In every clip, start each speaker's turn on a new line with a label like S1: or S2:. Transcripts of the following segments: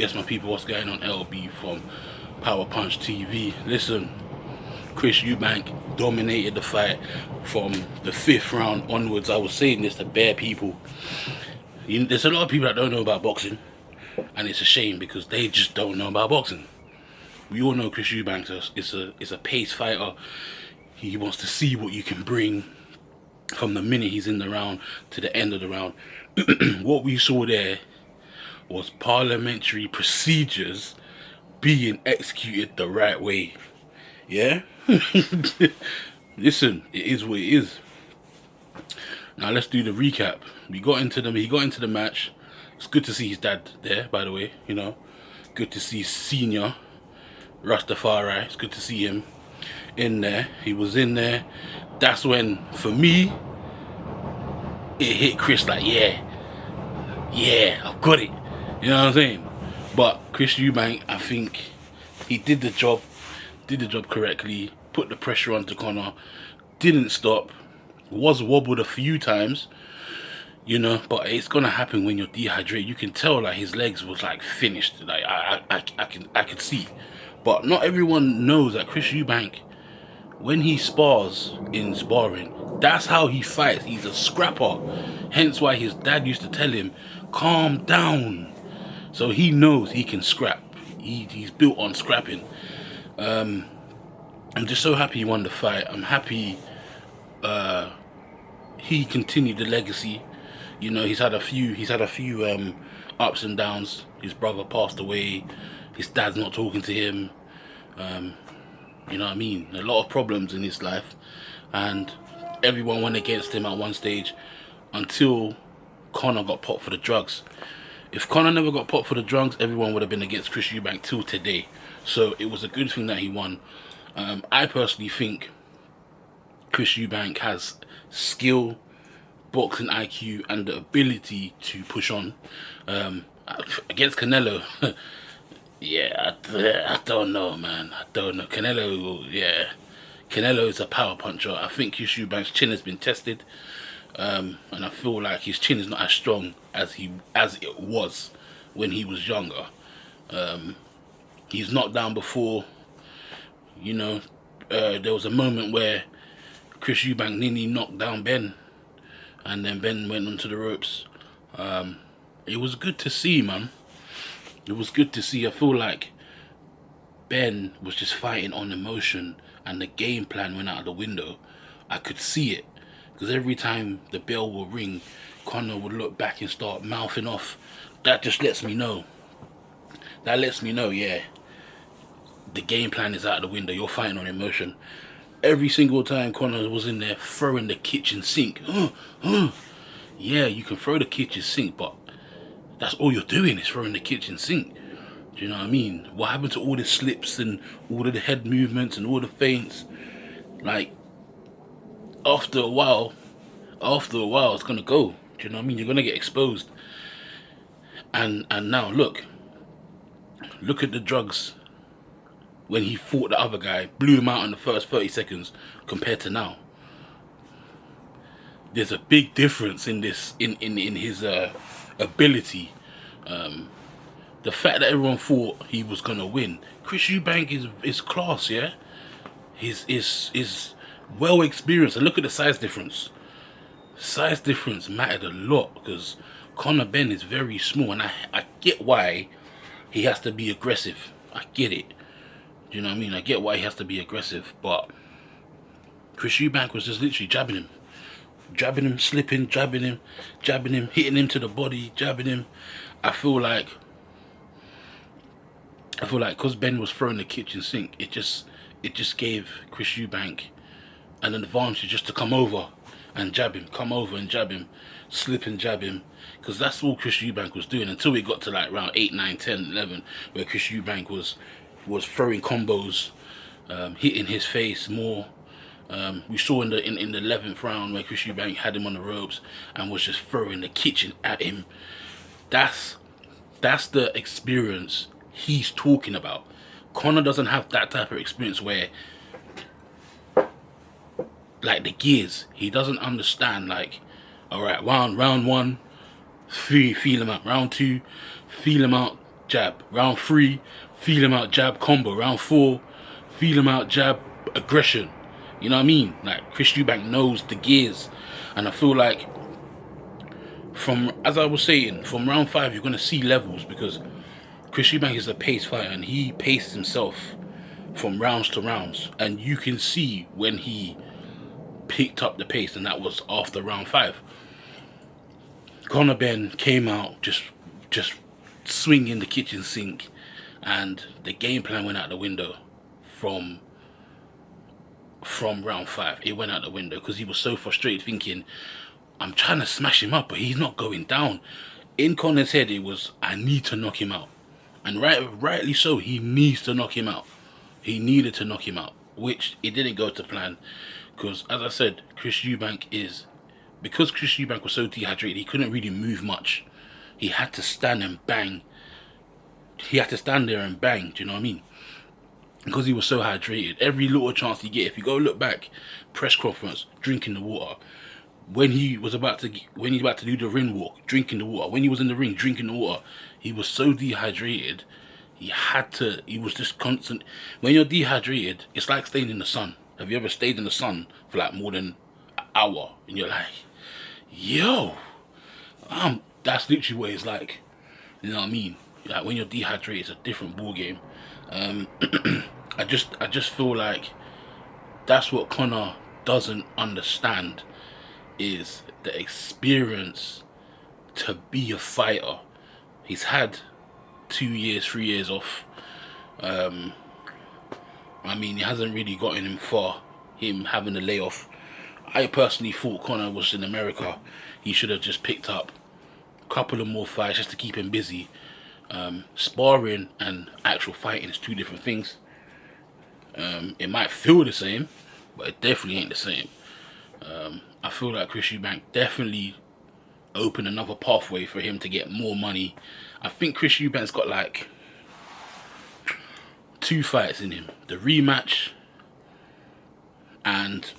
S1: Yes, my people, what's going on? LB from Power Punch TV. Listen, Chris EUBANK dominated the fight from the 5th round onwards. I was saying this to bare people. There's a lot of people that don't know about boxing, and it's a shame because they just don't know about boxing. We all know Chris EUBANK is a pace fighter. He wants to see what you can bring from the minute he's in the round to the end of the round. What we saw there was parliamentary procedures being executed the right way. Yeah? Listen, it is what it is. Now let's do the recap. He got into the match. It's good to see his dad there, by the way, you know. Good to see Senior Rastafari. It's good to see him in there. He was in there. That's when, for me, it hit Chris like, yeah, I've got it. You know what I'm saying? But Chris EUBANK, I think he did the job correctly, put the pressure onto Conor, didn't stop, was wobbled a few times, you know, but it's gonna happen when you're dehydrated. You can tell like his legs was like finished, like I could see. But not everyone knows that Chris EUBANK, when he spars in sparring, that's how he fights. He's a scrapper. Hence why his dad used to tell him, calm down. So he knows he can scrap. He's built on scrapping. I'm just so happy he won the fight. I'm happy he continued the legacy. You know, he's had a few ups and downs. His brother passed away. His dad's not talking to him. You know what I mean? A lot of problems in his life, and everyone went against him at one stage until Conor got popped for the drugs. If Conor never got popped for the drugs, everyone would have been against Chris EUBANK till today. So it was a good thing that he won. I personally think Chris EUBANK has skill, boxing IQ, and the ability to push on. Against Canelo, yeah, I don't know, man. I don't know. Canelo is a power puncher. I think Chris EUBANK's chin has been tested. And I feel like his chin is not as strong as it was when he was younger. He's knocked down before. You know, there was a moment where Chris EUBANK nearly knocked down BENN, and then BENN went onto the ropes. It was good to see, man. It was good to see. I feel like BENN was just fighting on emotion, and the game plan went out of the window. I could see it. Because every time the bell will ring, Conor would look back and start mouthing off. That just lets me know. That lets me know, yeah, the game plan is out of the window. You're fighting on emotion. Every single time Conor was in there throwing the kitchen sink. Yeah, you can throw the kitchen sink, but that's all you're doing is throwing the kitchen sink. Do you know what I mean? What happened to all the slips and all of the head movements and all the feints? Like, after a while, it's gonna go. Do you know what I mean? You're gonna get exposed. And now look at the drugs when he fought the other guy, blew him out in the first 30 seconds compared to now. There's a big difference in this in his ability. The fact that everyone thought he was gonna win. Chris EUBANK is class, yeah. Is well experienced, and look at the size difference. Size difference mattered a lot because Conor BENN is very small, and I get why he has to be aggressive. I get it. Do you know what I mean? I get why he has to be aggressive, but Chris EUBANK was just literally jabbing him, slipping, jabbing him, hitting him to the body, jabbing him. I feel like because BENN was throwing the kitchen sink, it just gave Chris EUBANK an advantage just to come over and jab him, slip and jab him, because that's all Chris EUBANK was doing until we got to like round 8, 9, 10, 11, where Chris EUBANK was throwing combos, hitting his face more. We saw in the 11th round where Chris EUBANK had him on the ropes and was just throwing the kitchen at him. That's the experience he's talking about. Conor doesn't have that type of experience where, like, the gears, he doesn't understand, like, all right, round one, feel him out, round two, feel him out, jab. Round 3, feel him out, jab, combo. Round 4, feel him out, jab, aggression. You know what I mean? Like, Chris Eubank knows the gears. And I feel like, as I was saying, from round 5, you're going to see levels, because Chris Eubank is a pace fighter, and he paces himself from rounds to rounds. And you can see when he picked up the pace, and that was after round 5. Conor Benn came out just swinging the kitchen sink, and the game plan went out the window from round 5. It went out the window because he was so frustrated, thinking, I'm trying to smash him up, but he's not going down. In Conor's head, it was, I need to knock him out. And rightly so, he needs to knock him out. He needed to knock him out, which it didn't go to plan. Because, as I said, because Chris Eubank was so dehydrated, he couldn't really move much. He had to stand and bang. He had to stand there and bang, do you know what I mean? Because he was so hydrated. Every little chance he get, if you go look back, press conference, drinking the water. When he was about to do the ring walk, drinking the water. When he was in the ring, drinking the water. He was so dehydrated, he was just constant. When you're dehydrated, it's like staying in the sun. Have you ever stayed in the sun for like more than an hour? And you're like, yo, that's literally what it's like. You know what I mean? Like, when you're dehydrated, it's a different ball game. I just feel like that's what Conor doesn't understand, is the experience to be a fighter. He's had 2 years, 3 years off. I mean, it hasn't really gotten him far, him having a layoff. I personally thought Conor was in America. He should have just picked up a couple of more fights just to keep him busy. Sparring and actual fighting is 2 different things. It might feel the same, but it definitely ain't the same. I feel like Chris Eubank definitely opened another pathway for him to get more money. I think Chris Eubank's got like 2 fights in him. The rematch and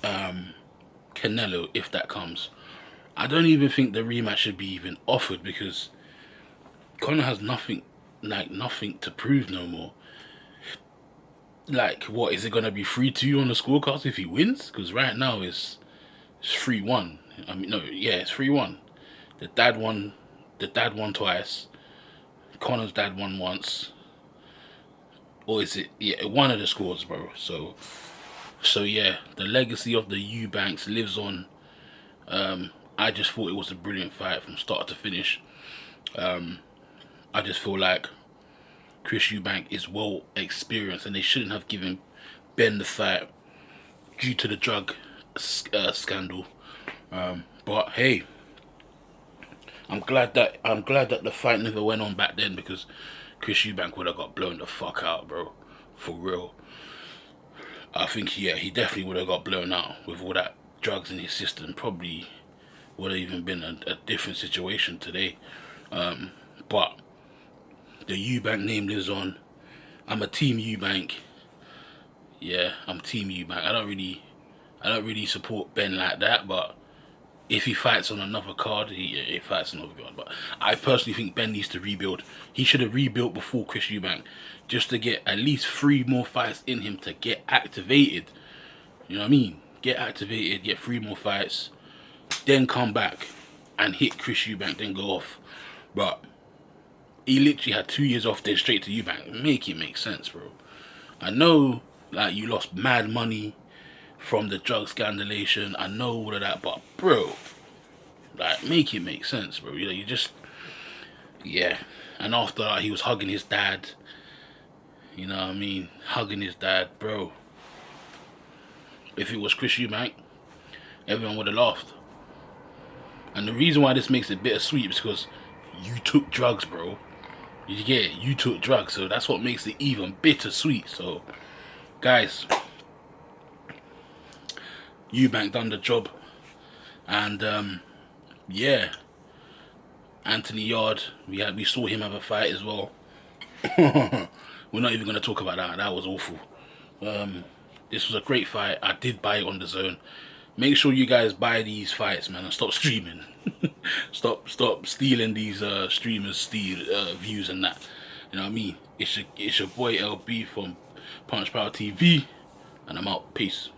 S1: Canelo, if that comes. I don't even think the rematch should be even offered, because Conor has nothing to prove no more. Like, what, is it going to be 3-2 on the scorecards if he wins? Because right now it's 3-1. I mean, no, yeah, it's 3-1. The dad won twice. Conor's dad won once. Or is it, yeah, one of the scores, bro. So yeah, the legacy of the Eubanks lives on. I just thought it was a brilliant fight from start to finish. I just feel like Chris Eubank is well experienced, and they shouldn't have given BENN the fight due to the drug scandal. But hey, I'm glad that the fight never went on back then, because Chris Eubank would have got blown the fuck out, bro. For real. I think, yeah, he definitely would have got blown out with all that drugs in his system. Probably would have even been a different situation today. But the Eubank name lives on. I'm a team Eubank. Yeah, I'm team Eubank. I don't really support BENN like that, but if he fights on another card, he fights on another card. But I personally think BENN needs to rebuild. He should have rebuilt before Chris Eubank, just to get at least 3 more fights in him to get activated. You know what I mean? Get activated, get 3 more fights, then come back and hit Chris Eubank, then go off. But he literally had 2 years off, then straight to Eubank. Make it make sense, bro. I know, like, you lost mad money from the drug scandalation. I know all of that, but bro, like, make it make sense, bro. You know, you just, yeah. And after that, he was hugging his dad. You know what I mean? Hugging his dad, bro. If it was Chris Eubank, everyone would have laughed. And the reason why this makes it bittersweet is because you took drugs, bro. You get it? You took drugs, so that's what makes it even bittersweet. So, guys, Eubank done the job. And yeah, Anthony Yard, we saw him have a fight as well. We're not even going to talk about that. That was awful. This was a great fight. I did buy it on the Zone. Make sure you guys buy these fights, man, and stop streaming. stop stealing these streamers' views and that. You know what I mean? It's your boy LB from Punch Power TV, and I'm out. Peace.